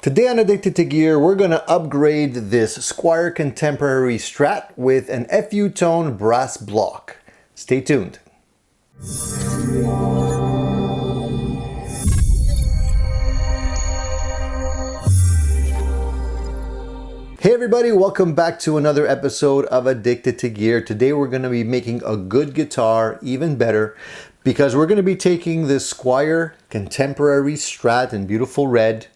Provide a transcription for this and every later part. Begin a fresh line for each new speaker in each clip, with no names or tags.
Today on Addicted to Gear, we're going to upgrade this Squier Contemporary Strat with an FU tone brass block. Stay tuned. Hey everybody, welcome back to another episode of Addicted to Gear. Today we're going to be making a good guitar even better because we're going to be taking this Squier Contemporary Strat in beautiful red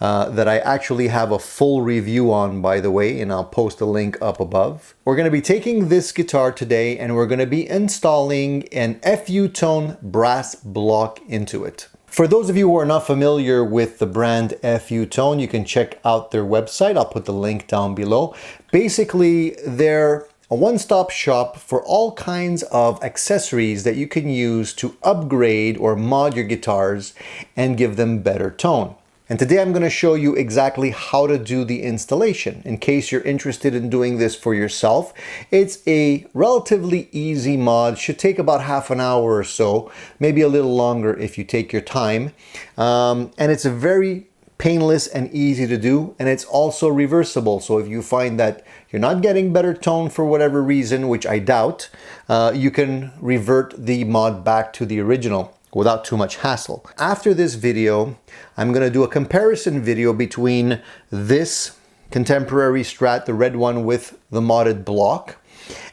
that I actually have a full review on, by the way, and I'll post a link up above. We're going to be taking this guitar today and we're going to be installing an FU tone brass block into it. For those of you who are not familiar with the brand FU Tone, you can check out their website. I'll put the link down below. Basically, they're a one-stop shop for all kinds of accessories that you can use to upgrade or mod your guitars and give them better tone. And today I'm going to show you exactly how to do the installation. In case you're interested in doing this for yourself, it's a relatively easy mod. Should take about half an hour or so, maybe a little longer if you take your time. And it's a very painless and easy to do, and it's also reversible. So if you find that you're not getting better tone for whatever reason, which I doubt, you can revert the mod back to the original without too much hassle. After this video, I'm going to do a comparison video between this Contemporary Strat, the red one with the modded block,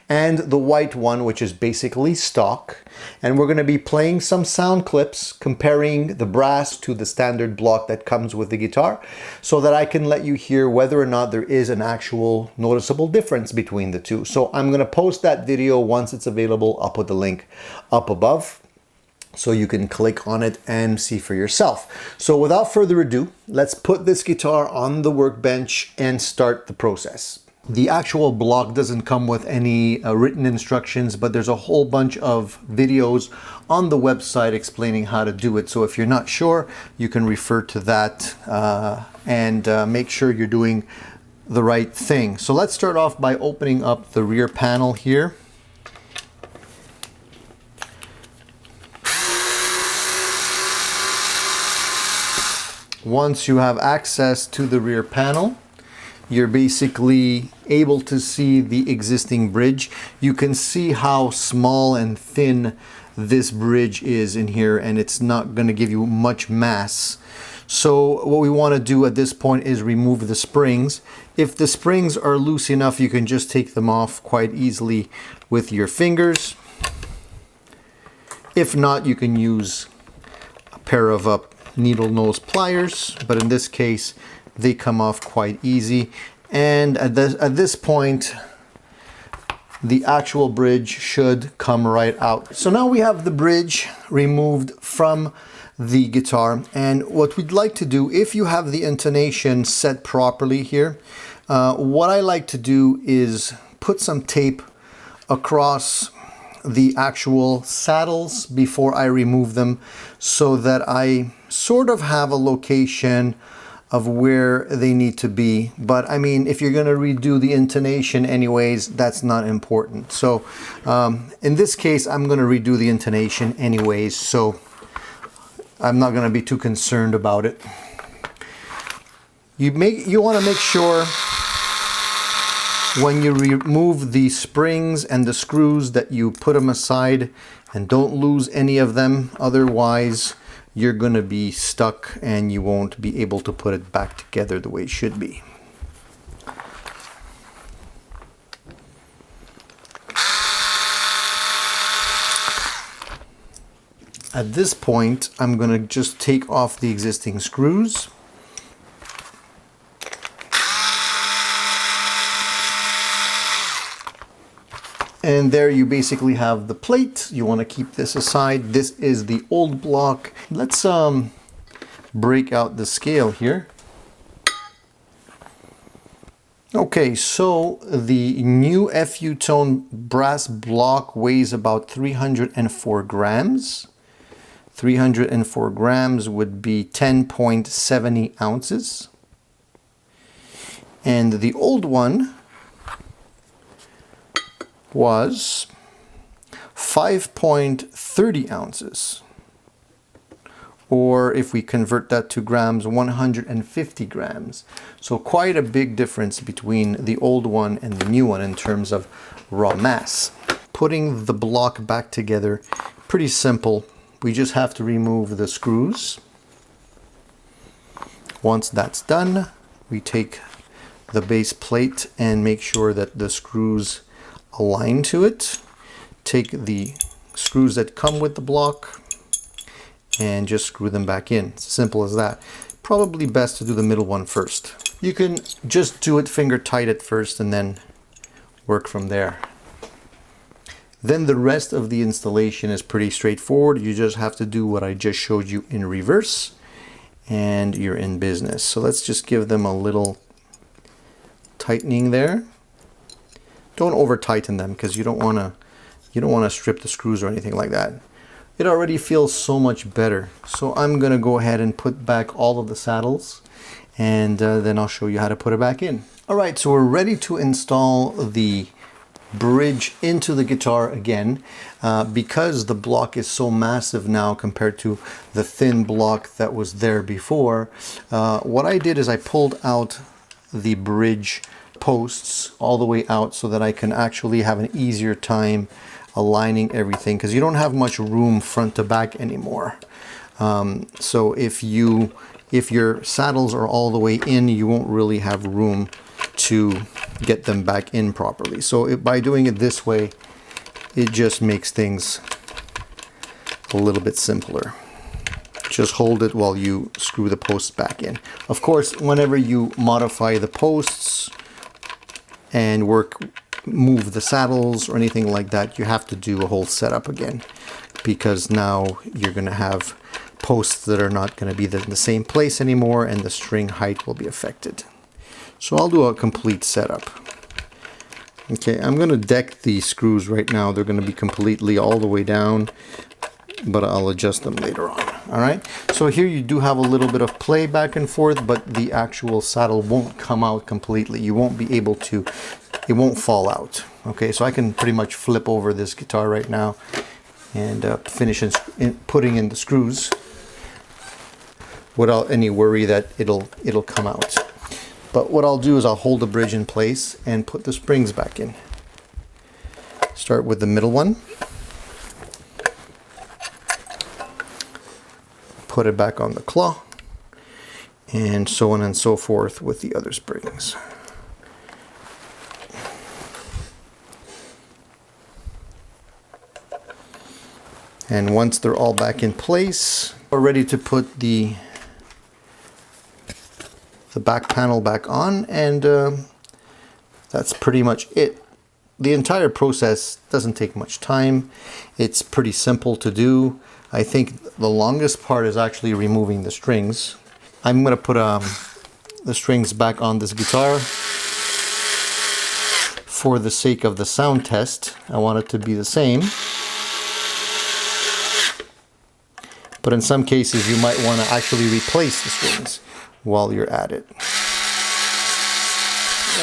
and the white one, which is basically stock. And we're going to be playing some sound clips comparing the brass to the standard block that comes with the guitar, so that I can let you hear whether or not there is an actual noticeable difference between the two. So I'm going to post that video once it's available. I'll put the link up above, so you can click on it and see for yourself. So without further ado, let's put this guitar on the workbench and start the process. The actual block doesn't come with any written instructions, but there's a whole bunch of videos on the website explaining how to do it. So if you're not sure, you can refer to that and make sure you're doing the right thing. So let's start off by opening up the rear panel here. Once you have access to the rear panel, you're basically able to see the existing bridge. You can see how small and thin this bridge is in here, and it's not going to give you much mass. So what we want to do at this point is remove the springs. If the springs are loose enough, you can just take them off quite easily with your fingers. If not, you can use a pair of needle nose pliers, but in this case they come off quite easy. And at this point the actual bridge should come right out. So now we have the bridge removed from the guitar, and what we'd like to do, if you have the intonation set properly here, what I like to do is put some tape across the actual saddles before I remove them, so that I sort of have a location of where they need to be. But I mean, if you're going to redo the intonation anyways, that's not important. So in this case, I'm going to redo the intonation anyways, so I'm not going to be too concerned about it. You want to make sure when you remove the springs and the screws that you put them aside and don't lose any of them. Otherwise, you're going to be stuck and you won't be able to put it back together the way it should be. At this point, I'm going to just take off the existing screws. And there you basically have the plate. You want to keep this aside. This is the old block. Let's break out the scale here. Okay, so the new FU Tone brass block weighs about 304 grams. 304 grams would be 10.70 ounces. And the old one was 5.30 ounces, or if we convert that to grams, 150 grams. So quite a big difference between the old one and the new one in terms of raw mass. Putting the block back together, pretty simple. We just have to remove the screws. Once that's done, we take the base plate and make sure that the screws align to it. Take the screws that come with the block and just screw them back in. It's simple as that. Probably best to do the middle one first. You can just do it finger tight at first and then work from there. Then the rest of the installation is pretty straightforward. You just have to do what I just showed you in reverse and you're in business. So let's just give them a little tightening there. Don't over tighten them because you don't want to strip the screws or anything like that. It already feels so much better. So I'm gonna go ahead and put back all of the saddles and then I'll show you how to put it back in. All right, so we're ready to install the bridge into the guitar again. Because the block is so massive now compared to the thin block that was there before, what I did is I pulled out the bridge posts all the way out so that I can actually have an easier time aligning everything, because you don't have much room front to back anymore. So if your saddles are all the way in, you won't really have room to get them back in properly. So by doing it this way, it just makes things a little bit simpler. Just hold it while you screw the posts back in. Of course, whenever you modify the posts and move the saddles or anything like that, you have to do a whole setup again, because now you're going to have posts that are not going to be in the same place anymore and the string height will be affected. So I'll do a complete setup. Okay, I'm going to deck the screws right now. They're going to be completely all the way down, but I'll adjust them later on. All right, so here you do have a little bit of play back and forth, but the actual saddle won't come out completely. You won't be able to, it won't fall out. Okay, so I can pretty much flip over this guitar right now and finish putting in the screws without any worry that it'll come out. But what I'll do is I'll hold the bridge in place and put the springs back in. Start with the middle one. Put it back on the claw, and so on and so forth with the other springs. And once they're all back in place, we're ready to put the back panel back on, and that's pretty much it. The entire process doesn't take much time. It's pretty simple to do. I think the longest part is actually removing the strings. I'm going to put the strings back on this guitar for the sake of the sound test. I want it to be the same. But in some cases you might want to actually replace the strings while you're at it.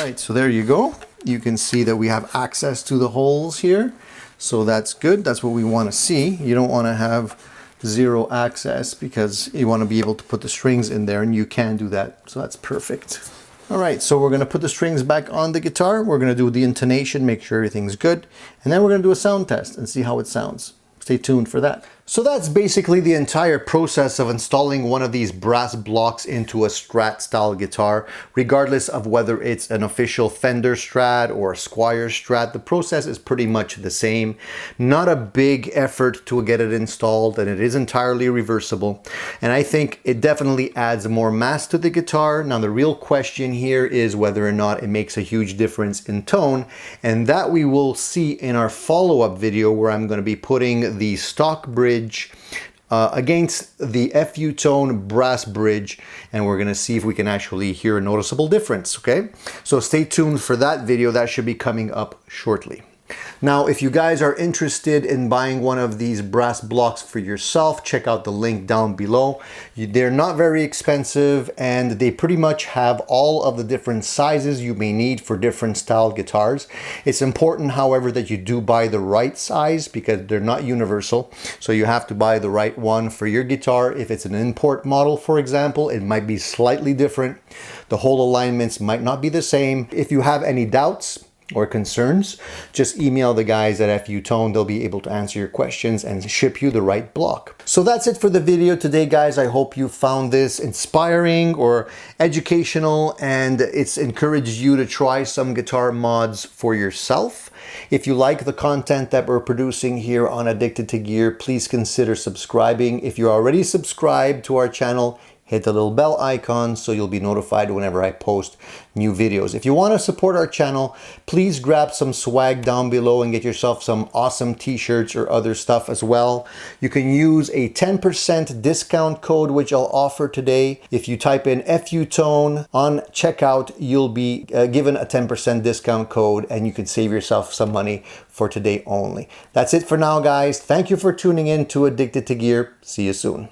Right, so there you go. You can see that we have access to the holes here. So that's good. That's what we want to see. You don't want to have zero access, because you want to be able to put the strings in there, and you can do that. So that's perfect. All right, so we're going to put the strings back on the guitar. We're going to do the intonation, make sure everything's good. And then we're going to do a sound test and see how it sounds. Stay tuned for that. So that's basically the entire process of installing one of these brass blocks into a Strat style guitar, regardless of whether it's an official Fender Strat or a Squier Strat. The process is pretty much the same. Not a big effort to get it installed, and it is entirely reversible. And I think it definitely adds more mass to the guitar. Now the real question here is whether or not it makes a huge difference in tone, and that we will see in our follow-up video, where I'm going to be putting the stock bridge against the FU tone brass bridge, and we're going to see if we can actually hear a noticeable difference. Okay, so stay tuned for that video. That should be coming up shortly. Now, if you guys are interested in buying one of these brass blocks for yourself, check out the link down below. They're not very expensive, and they pretty much have all of the different sizes you may need for different style guitars. It's important, however, that you do buy the right size because they're not universal. So you have to buy the right one for your guitar. If it's an import model, for example, it might be slightly different. The hole alignments might not be the same. If you have any doubts or concerns, just email the guys at FU Tone. They'll be able to answer your questions and ship you the right block. So that's it for the video today, guys. I hope you found this inspiring or educational, and it's encouraged you to try some guitar mods for yourself. If you like the content that we're producing here on Addicted to Gear, please consider subscribing. If you're already subscribed to our channel, hit the little bell icon so you'll be notified whenever I post new videos. If you want to support our channel, please grab some swag down below and get yourself some awesome t-shirts or other stuff as well. You can use a 10% discount code, which I'll offer today. If you type in FU Tone on checkout, you'll be given a 10% discount code, and you can save yourself some money for today only. That's it for now, guys. Thank you for tuning in to Addicted to Gear. See you soon.